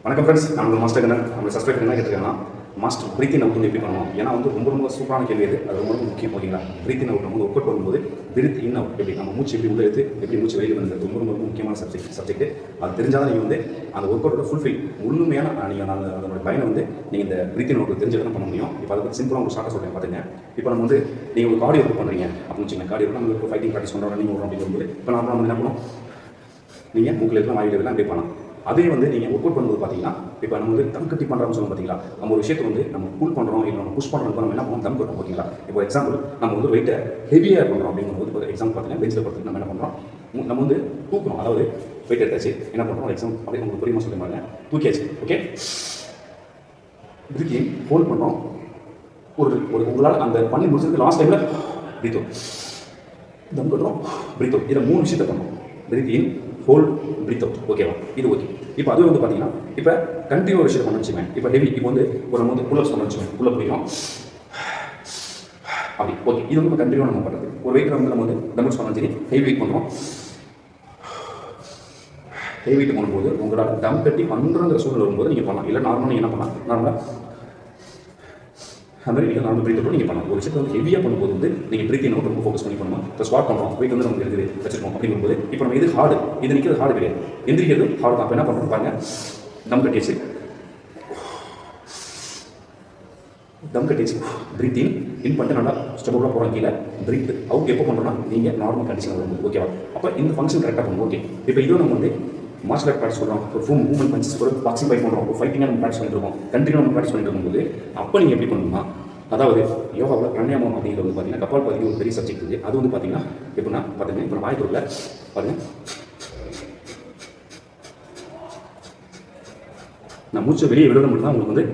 வணக்கம் ஃப்ரெண்ட்ஸ், நான் உங்கள் மாஸ்டர் கண்ணன். நம்மளை சப்ஸ்கிரைப் பண்ணி கேட்டிருக்கேன்னா மாஸ்டர் பிரீத்திங் அவுட் வந்து எப்படி பண்ணணும்? ஏன்னா வந்து ரொம்ப சூப்பரான கேள்வி அது ரொம்ப முக்கியம். ஓகேங்களா? பிரீத்திங் அவுட் வந்து ஒர்க் அவுட் பண்ணும்போது பிரீத் இன் அவுட் எப்படி நம்ம மூச்சு எப்படி உள்ள எடுத்து எப்படி மூச்சு வெளியில் வந்து ரொம்ப முக்கியமான சப்ஜெக்ட். அது தெரிஞ்சால் தான் நீங்கள் வந்து அந்த ஒர்க் அவுட்டோட ஃபுல்ஃபில் முழுமையான நீங்கள் அதோட பயனை வந்து நீங்கள் இந்த பிரீத்திங் அவுட் தெரிஞ்சு தான் பண்ண முடியும். இப்போ அதை பற்றி சிம்பிளாக உங்களுக்கு ஷார்ட்டாக சொல்கிறேன் பார்த்துங்க. இப்போ நம்ம வந்து நீங்கள் ஒரு கார்டியோ ஒர்க் பண்ணுறீங்க அப்படின்னு வச்சுங்க. கார்டியோ நம்ம இப்போ ஃபைட்டிங் ப்ராக்டிஸ் பண்ணுறோம், ரன்னிங் ஓடுறோம் அப்படின்னு சொல்லும்போது இப்போ நம்ம என்ன பண்ணணும், நீங்கள் மூக்கில் இருக்கலாம் வாயில் இருக்கலாம் அப்படி பண்ணலாம். அதே வந்து நீங்கள் ஒர்க் அவுட் பண்ணும்போது பார்த்தீங்கன்னா இப்போ நம்ம வந்து தம் கட்டி பண்ணுறோம்னு சொல்லுவோம் பார்த்தீங்களா? நம்ம ஒரு விஷயத்தை வந்து நம்ம புல் பண்ணுறோம் இல்லை நம்ம புஷ் பண்ணுறோம், நம்ம என்ன பண்ணுவோம், தம் கட்டுறோம். ஓகேங்களா? இப்போ எக்ஸாம்பிள் நம்ம வந்து வெயிட்டை ஹெவியாக பண்ணுறோம் அப்படிங்கும்போது இப்போ எக்ஸாம்பிள் பார்த்தீங்கன்னா பெஞ்சில் படுத்துட்டு நம்ம என்ன பண்ணுறோம், நம்ம வந்து தூக்குறோம். அதாவது வெயிட் எடுத்தாச்சு என்ன பண்ணுறோம், எக்ஸாம்பிள் அப்படியே உங்களுக்கு புரியுமா சொல்லி பாருங்க. தூக்கியாச்சு. ஓகே, இதுக்கு ஹோல்ட் பண்ணுறோம். ஒரு உங்களால் அந்த பண்ணி முடிச்சதுக்கு லாஸ்ட் டைமில் பிரீத் அவுட், தம் கட்டுறோம், பிரீத் அவுட். இதை 3 விஷயத்தை பண்ணுறோம். பிரீத் இன், ஹோல்ட், பிரீத் அவுட். ஓகேவா? இது ஓகே. இப்போ அது வந்து பார்த்தீங்கன்னா இப்போ கண்டினியூ ஒரு விஷயம் பண்ண வச்சுக்கேன். இப்போ ஹெவி இப்போ வந்து ஒரு நம்ம வந்து புல்லப்ஸ் பண்ண வச்சுக்கேன். புல்லப் பிடிக்கும் அப்படி. ஓகே, இது வந்து கண்டினியூ நம்ம பண்ணுறது. ஒரு வெயிட் வந்து நம்ம வந்து டம்பிள்ஸ் பண்ண சரி ஹெவி வெயிட் பண்ணுறோம். ஹெவி வெயிட் பண்ணும்போது உங்களோட டம் கட்டி பண்ணுறங்கிற சூழ்நிலை வரும்போது நீங்கள் பண்ணலாம். இல்லை நார்மலாக நீங்கள் என்ன பண்ணலாம், நார்மலாக அது மாதிரி நீங்கள் நார்மல் பிரீத் அவுட் நீங்கள் பண்ணலாம். ஒரு விஷயத்தை வந்து ஹெவியாக பண்ணும்போது வந்து நீங்கள் பிரீத் அவுட் ரொம்ப ஃபோக்கஸ் பண்ணி பண்ணணும். இப்போ ஸ்குவாட் பண்ணுறோம், வெயிட் வந்து நமக்கு இருக்குது வச்சிருக்கோம் அப்படிங்கும்போது இப்போ நம்ம இது ஹார்டு, இது நிற்கிறது ஹார்டு கிடையாது, எந்திரிக்கிறது ஹார்டு தான். அப்போ என்ன பண்ணுறோம் பாருங்க, தம் கட்டிச்சு, தம் கட்டிச்சு, பிரீத் இன் பண்ணிட்டு நல்லா ஸ்டெப்லாம் போகிறோம் கீழே. பிரீத் அவுட் எப்போ பண்ணுறோம்னா நீங்கள் நார்மல் கண்டிஷன் வரும்போது. ஓகேவா? அப்போ இந்த ஃபங்க்ஷன் கரெக்டாக பண்ணுவோம். ஓகே, இப்போ இதுவும் நம்ம வந்து மார்ஷல் ஆர்ட் ப்ராக்டிஸ் பண்ணுறோம், ஒரு மூவ்மெண்ட் பஞ்சஸ், ஒரு பாக்ஸிங் ஃபைட் பண்ணுறோம், ஒரு ஃபைட்டிங்காக நம்ம ப்ராக்டிஸ் பண்ணிட்டு இருக்கோம், கண்டினியூ நம்ம ப்ராக்டிஸ் பண்ணிட்டு இருக்கும்போது அப்போ நீங்கள் எப்படி பண்ணணுமா, அதாவது யோகாவில் பிராணாயாமம் அப்படிங்கிறது வந்து பார்த்தீங்கன்னா கபால்பாதி ஒரு பெரிய சப்ஜெக்ட் இருக்குது. அது வந்து பார்த்தீங்கன்னா எப்படின்னா பார்த்தீங்கன்னா இப்போ வாய்ப்புள்ள பாருங்கள், நான் மூச்சை வெளியே விடுற மட்டும் தான் உங்களுக்கு வந்து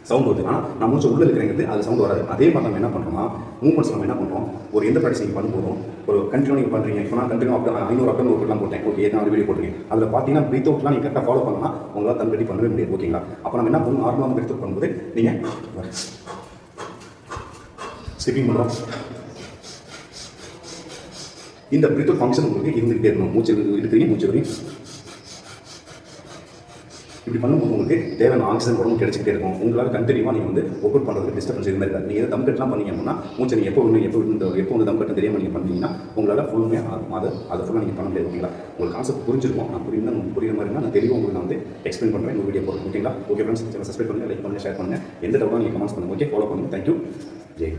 சவுண்ட் வருது. ஆனால் நான் மூச்சை உள்ளே இருக்கிறேங்கிறது அது சவுண்ட் வராது. அதே மாதிரி நம்ம என்ன பண்ணுறோம்னா மூவ்மெண்ட்ஸ் நம்ம என்ன பண்ணுறோம், ஒரு எந்த ப்ராக்டிஸ் நீங்கள் பண்ணும்போதும் ஒரு கண்டினியூ நீங்கள் பண்ணுறீங்க. இப்போ நான் கண்டினியூ 500 அப்டம் ஒர்க்லாம் போட்டேன். ஓகே, நான் வீடியோ போட்டுருக்கேன். அதில் பார்த்தீங்கன்னா பிரீத் அவுட்லாம் நீங்கள் கரெக்டாக ஃபாலோ பண்ணலாம், உங்களால் தம் கட்டி பண்ணவே முடியாது. ஓகேங்களா? அப்போ நம்ம என்ன பண்ணணும், நார்மலாக பிரீத் அவுட் பண்ணும்போது நீங்கள் ஸ்லிப்பிங் பண்ணுறோம். இந்த பிரீத் அவுட் ஃபங்க்ஷன் உங்களுக்கு இருந்துகிட்டே இருக்கணும். மூச்சு இருக்கிறீங்க, மூச்சு வரையும் இப்படி பண்ணும்போது உங்களுக்கு தேவையான ஆக்சிஜன் உடம்பு கிடைச்சிக்கிட்டே இருக்கும். உங்களால் கண்டினியூவாக நீங்கள் வந்து ஒர்க் அவுட் பண்ணுறதுக்கு டிஸ்டர்பன்ஸ் இருந்தால் இருக்காது. நீங்கள் எதாவது தம் கட்டலாம் பண்ணீங்க அப்படின்னா மூச்சை நீங்கள் எப்போ வந்து தம் கட்டு தெரியாமல் நீங்கள் பண்ணீங்கன்னா உங்களால் ஃபுல்லுமே அதை ஃபுல்லாக நீங்கள் பண்ண முடியாது. ஓகேங்களா? உங்களுக்கு கான்செப்ட் புரிஞ்சிருக்கும். நான் புரியுற மாதிரி நான் தெளிவாக உங்களுக்கு நான் வந்து எக்ஸ்பிளைன் பண்ணுறேன் இந்த வீடியோ போகிறேன். ஓகேங்களா? ஓகே ஃப்ரெண்ட்ஸ், சப்ஸ்கிரைப் பண்ணுங்கள், லைக் பண்ணுங்கள், ஷேர் பண்ணுங்கள். எந்த டவுட்டாக நீங்கள் கமெண்ட்ஸ் பண்ணுங்கள். ஓகே, ஃபாலோ பண்ணுங்கள். தேங்க்யூ. ஜெய்.